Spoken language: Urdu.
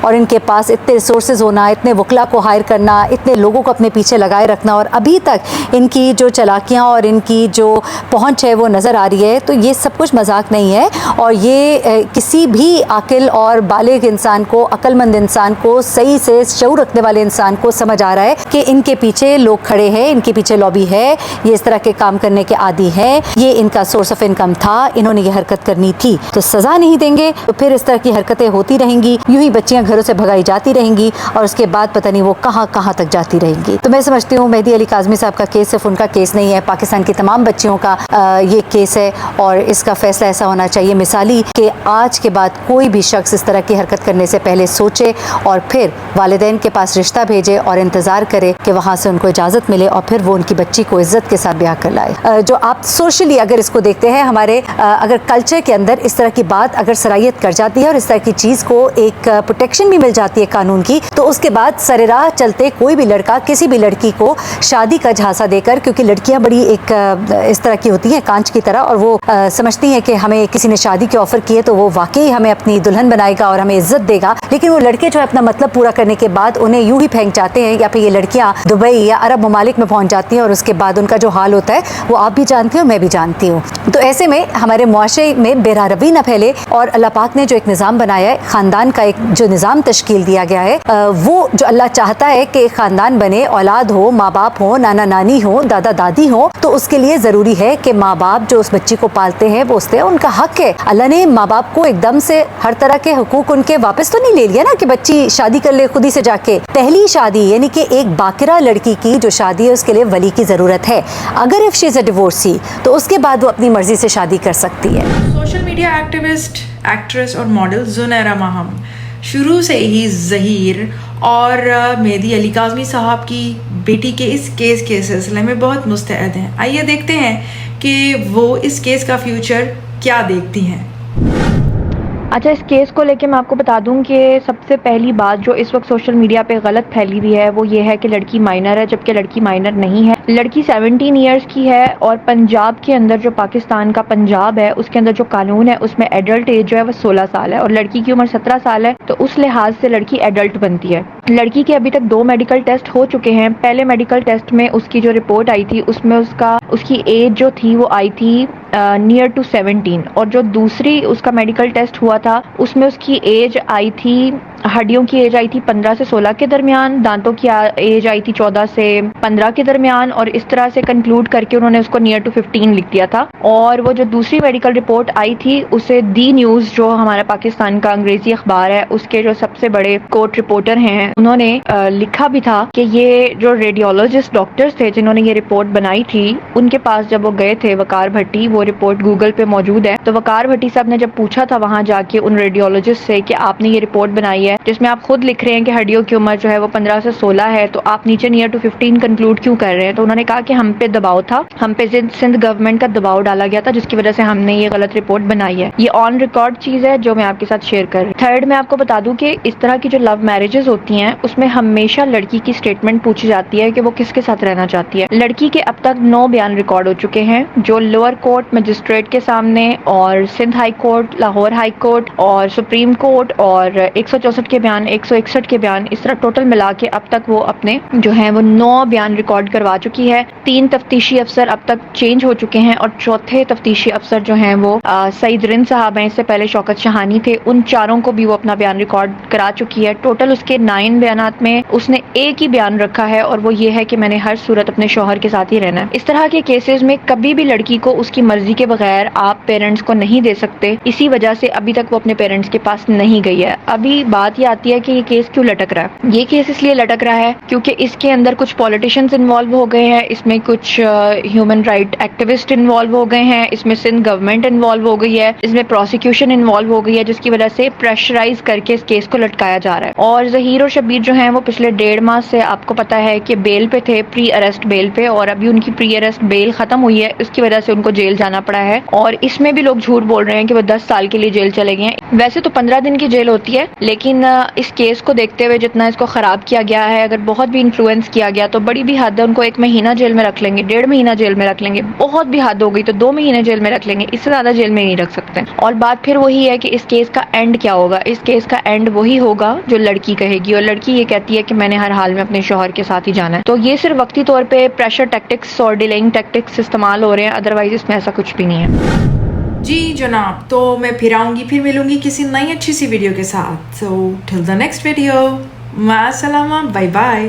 اور ان کے پاس اتنے ریسورسز ہونا, اتنے وکلا کو ہائر کرنا, اتنے لوگوں کو اپنے پیچھے لگائے رکھنا, اور ابھی تک ان کی جو چالاکیاں اور ان کی جو پہنچ ہے وہ نظر آ رہی ہے, تو یہ سب کچھ مذاق نہیں ہے. اور یہ کسی بھی عاقل اور بالغ انسان کو, عقل مند انسان کو, صحیح سے شعور رکھنے والے انسان کو سمجھ آ رہا ہے کہ ان کے پیچھے لوگ کھڑے ہیں, ان کے پیچھے لابی ہے, یہ اس طرح کے کام کرنے کے عادی ہیں, یہ ان کا سورس آف انکم تھا, انہوں نے یہ حرکت کرنی تھی. تو سزا نہیں دیں گے تو پھر اس طرح کی حرکتیں ہوتی رہیں گی, یوں ہی بچیاں گھروں سے بھگائی جاتی رہیں گی, اور اس کے بعد پتہ نہیں وہ کہاں کہاں تک جاتی رہیں گی. تو میں سمجھتی ہوں مہدی علی کاظمی صاحب کا کیس صرف ان کا کیس نہیں ہے, پاکستان کی تمام بچیوں کا یہ کیس ہے, اور اس کا فیصلہ ایسا ہونا چاہیے مثالی کہ آج کے بعد کوئی بھی شخص اس طرح کی حرکت کرنے سے پہلے سوچے اور پھر والدین کے پاس رشتہ بھیجے اور انتظار کرے کہ وہاں سے ان کو اجازت ملے اور پھر وہ ان کی بچی کو عزت کے ساتھ بیاہ کر لائے. جو آپ سوشلی اگر اس کو دیکھتے ہیں, ہمارے اگر کلچر کے اندر اس طرح کی بات اگر صلاحیت کر جاتی ہے اور اس طرح کی چیز کو ایک پروٹیکشن بھی مل جاتی ہے قانون کی, تو اس کے بعد سر راہ چلتے کوئی بھی لڑکا کسی بھی لڑکی کو شادی کا جھانسا دے کر, کیونکہ لڑکیاں بڑی ایک اس طرح کی ہوتی ہیں کانچ کی طرح, اور وہ سمجھتی ہیں کہ ہمیں کسی نے شادی کے آفر کیے تو وہ واقعی ہمیں اپنی دلہن بنائے گا اور ہمیں عزت دے گا, لیکن وہ لڑکے جو اپنا مطلب پورا کرنے کے بعد انہیں یوں ہی پھینک جاتے ہیں, یا پھر یہ لڑکیاں دبئی یا عرب ممالک میں پہنچ جاتی ہیں, اور اس کے بعد ان کا جو حال ہوتا ہے وہ آپ بھی جانتی ہو, میں بھی جانتی ہوں. تو ایسے میں ہمارے معاشرے میں بے روی نہ پھیلے, اور اللہ پاک نے جو ایک نظام بنایا ہے, خاندان کا ایک جو نظام تشکیل دیا گیا ہے, وہ جو اللہ چاہتا ہے کہ خاندان بنے, اولاد ہو, ماں باپ ہو, نانا نانی ہو, دادا دادی ہو, تو اس کے لیے ضروری ہے کہ ماں باپ جو اس بچی کو پالتے ہیں وہ اس سے ان کا حق ہے. اللہ نے ماں باپ کو ایک دم سے ہر طرح کے حقوق ان کے واپس تو نہیں لے لیا نا کہ بچی شادی کر لے خود ہی سے جا کے. پہلی شادی یعنی کہ ایک باکرہ لڑکی کی جو شادی ہے اس کے لیے ولی کی ضرورت ہے. اگر اف شی از اے ڈیورسی تو اس کے بعد وہ اپنی مرضی سے شادی کر سکتی ہے. سوشل میڈیا ایکٹیوسٹ, ایکٹریس اور ماڈل زنیرہ ماہم شروع سے ہی ظہیر اور مہدی علی کاظمی صاحب کی بیٹی کے اس کیس کے سلسلے میں بہت مستعد ہیں. آئیے دیکھتے ہیں کہ وہ اس کیس کا فیوچر کیا دیکھتی ہیں. اچھا, اس کیس کو لے کے میں آپ کو بتا دوں کہ سب سے پہلی بات جو اس وقت سوشل میڈیا پہ غلط پھیلی ہوئی ہے وہ یہ ہے کہ لڑکی مائنر ہے, جبکہ لڑکی مائنر نہیں ہے. لڑکی 17 ایئرس کی ہے, اور پنجاب کے اندر جو پاکستان کا پنجاب ہے اس کے اندر جو قانون ہے اس میں ایڈلٹ ایج جو ہے وہ 16 سال ہے, اور لڑکی کی عمر 17 سال ہے, تو اس لحاظ سے لڑکی ایڈلٹ بنتی ہے. لڑکی کے ابھی تک 2 میڈیکل ٹیسٹ ہو چکے ہیں. پہلے میڈیکل ٹیسٹ میں اس کی جو رپورٹ آئی تھی اس میں اس کی ایج جو تھی وہ آئی تھی نیئر ٹو 17, اور جو دوسری اس کا میڈیکل ٹیسٹ ہوا تھا اس میں اس کی ایج آئی تھی, ہڈیوں کی ایج آئی تھی 15 سے 16 کے درمیان, دانتوں کی ایج آئی تھی 14 سے 15 کے درمیان, اور اس طرح سے کنکلوڈ کر کے انہوں نے اس کو نیئر ٹو 15 لکھ دیا تھا. اور وہ جو دوسری میڈیکل رپورٹ آئی تھی اسے دی نیوز جو ہمارا پاکستان کا انگریزی اخبار ہے اس کے جو سب سے بڑے کورٹ رپورٹر ہیں انہوں نے لکھا بھی تھا کہ یہ جو ریڈیولوجسٹ ڈاکٹرز تھے جنہوں نے یہ رپورٹ بنائی تھی ان کے پاس جب وہ گئے تھے, وقار بھٹی, وہ رپورٹ گوگل پہ موجود ہے, تو وقار بھٹی صاحب نے جب پوچھا تھا وہاں جا کے ان ریڈیولوجسٹ سے کہ آپ نے یہ رپورٹ بنائی ہے جس میں آپ خود لکھ رہے ہیں کہ ہڈیوں کی عمر جو ہے وہ 15 سے 16 ہے, تو آپ نیچے نیئر ٹو 15 کنکلوڈ کیوں کر رہے ہیں؟ تو انہوں نے کہا کہ ہم پہ دباؤ تھا, ہم پہ سندھ گورنمنٹ کا دباؤ ڈالا گیا تھا جس کی وجہ سے ہم نے یہ غلط رپورٹ بنائی ہے. یہ آن ریکارڈ چیز ہے جو میں آپ کے ساتھ شیئر کر رہی ہوں. تھرڈ, میں آپ کو بتا دوں کہ اس طرح کی جو لو میرجز ہوتی ہیں اس میں ہمیشہ لڑکی کی اسٹیٹمنٹ پوچھی جاتی ہے کہ وہ کس کے ساتھ رہنا چاہتی ہے. لڑکی کے اب تک 9 بیان ریکارڈ ہو چکے ہیں جو لوور کورٹ مجسٹریٹ کے سامنے اور Sindh high court, Lahore high court اور سپریم کورٹ, اور 164 کے بیان, 161 کے بیان, اس طرح ٹوٹل ملا کے اب تک وہ اپنے جو ہیں وہ 9 بیان ریکارڈ کروا چکی ہے. 3 تفتیشی افسر اب تک چینج ہو چکے ہیں, اور چوتھے تفتیشی افسر جو ہیں وہ سعید رند صاحب ہیں, اس سے پہلے شوکت شہانی تھے, ان چاروں کو بھی وہ اپنا بیان ریکارڈ کرا چکی ہے. ٹوٹل اس کے 9 بیانات میں اس نے ایک ہی بیان رکھا ہے, اور وہ یہ ہے کہ میں نے ہر صورت اپنے شوہر کے ساتھ ہی رہنا ہے. اس طرح کے کیسز میں کبھی بھی لڑکی کو اس کی مرضی کے بغیر آپ پیرنٹس کو نہیں دے سکتے, اسی وجہ سے ابھی تک وہ اپنے پیرنٹس کے پاس نہیں گئی ہے. ابھی بات یہ آتی ہے کہ یہ کیس کیوں لٹک رہا ہے. یہ کیس اس لیے لٹک رہا ہے کیونکہ اس کے اندر کچھ پولیٹیشنز انوالو ہو گئے ہیں, اس میں کچھ ہیومن رائٹ ایکٹیوسٹ انوالو ہو گئے ہیں, اس میں سندھ گورنمنٹ انوالو ہو گئی ہے, اس میں پروسیکیوشن انوالو ہو گئی ہے, جس کی وجہ سے پریشرائز کر کے اس کیس کو لٹکایا جا رہا ہے. اور ظہیر اور شبیر جو ہیں وہ پچھلے 1.5 ماہ سے آپ کو پتا ہے کہ بیل پہ تھے, پری اریسٹ بیل پہ, اور ابھی ان کی پری اریسٹ بیل ختم ہوئی ہے, اس کی وجہ سے ان کو جیل جانا پڑا ہے. اور اس میں بھی لوگ جھوٹ بول رہے ہیں کہ وہ 10 سال کے لیے جیل چلے گئے ہیں. ویسے تو 15 دن کی جیل ہوتی ہے, لیکن لیکن اس کیس کو دیکھتے ہوئے جتنا اس کو خراب کیا گیا ہے، اگر بہت بھی انفلوئنس کیا گیا تو بڑی بھی حد ہے، ان کو 1 مہینہ جیل میں رکھ لیں گے، 1.5 مہینہ جیل میں رکھ لیں گے، بہت بھی حد ہو گئی تو 2 مہینے جیل میں رکھ لیں گے، اس سے زیادہ جیل میں نہیں رکھ سکتے۔ اور بات پھر وہی ہے کہ اس کیس کا اینڈ کیا ہوگا؟ اس کیس کا اینڈ وہی ہوگا جو لڑکی کہے گی، اور لڑکی یہ کہتی ہے کہ میں نے ہر حال میں اپنے شوہر کے ساتھ ہی جانا ہے۔ تو یہ صرف وقتی طور پہ پریشر ٹیکٹکس اور ڈیلنگ ٹیکٹکس استعمال ہو رہے ہیں، ادروائز اس میں ایسا کچھ بھی نہیں ہے۔ جی جناب، تو میں پھر آؤں گی، پھر ملوں گی کسی نئی اچھی سی ویڈیو کے ساتھ۔ سو ٹل دا نیکسٹ ویڈیو، مع السلامہ، بائی بائے۔